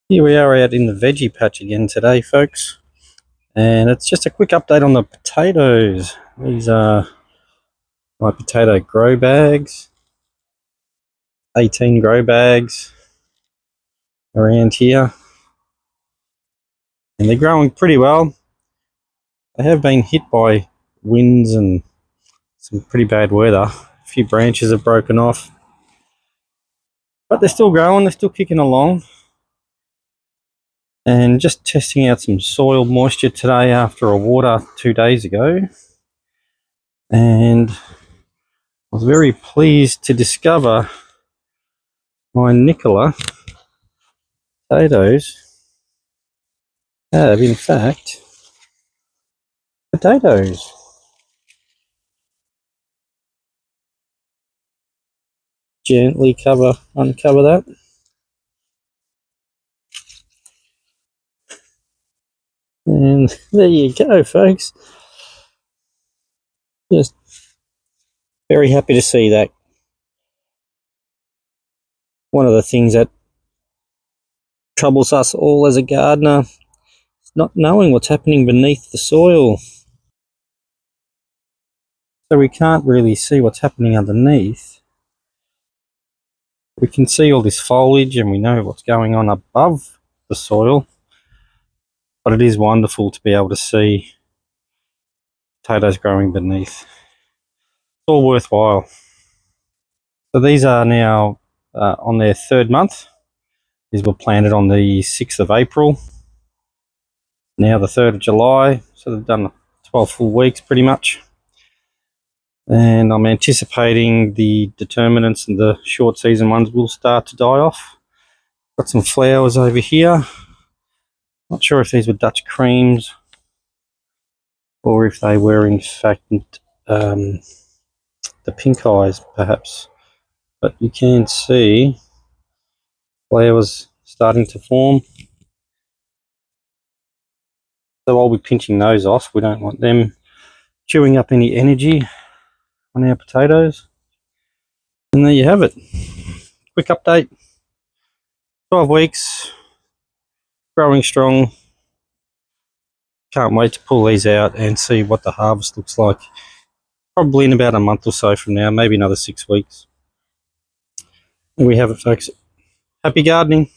Here we are out in the veggie patch again today, folks, and it's just a quick update on the potatoes. These are my potato grow bags, 18 grow bags around here, and they're growing pretty well. They have been hit by winds and some pretty bad weather. A few branches have broken off, but they're still growing, they're still kicking along. And just testing out some soil moisture today after a water 2 days ago, and I was very pleased to discover my Nicola potatoes have in fact potatoes. Gently uncover that. And there you go, folks. Just very happy to see that. One of the things that troubles us all as a gardener is not knowing what's happening beneath the soil. So we can't really see what's happening underneath. We can see all this foliage and we know what's going on above the soil, but it is wonderful to be able to see potatoes growing beneath. It's all worthwhile. So these are now on their third month. These were planted on the 6th of April. Now the 3rd of July, so they've done 12 full weeks pretty much. And I'm anticipating the determinants and the short season ones will start to die off. Got some flowers over here. Not sure if these were Dutch creams or if they were in fact the pink eyes perhaps. But you can see flowers starting to form. So I'll be pinching those off. We don't want them chewing up any energy on our potatoes. And there you have it. Quick update. 12 weeks, growing strong. Can't wait to pull these out and see what the harvest looks like. Probably in about a month or so from now, maybe another 6 weeks. There we have it, folks. Happy gardening.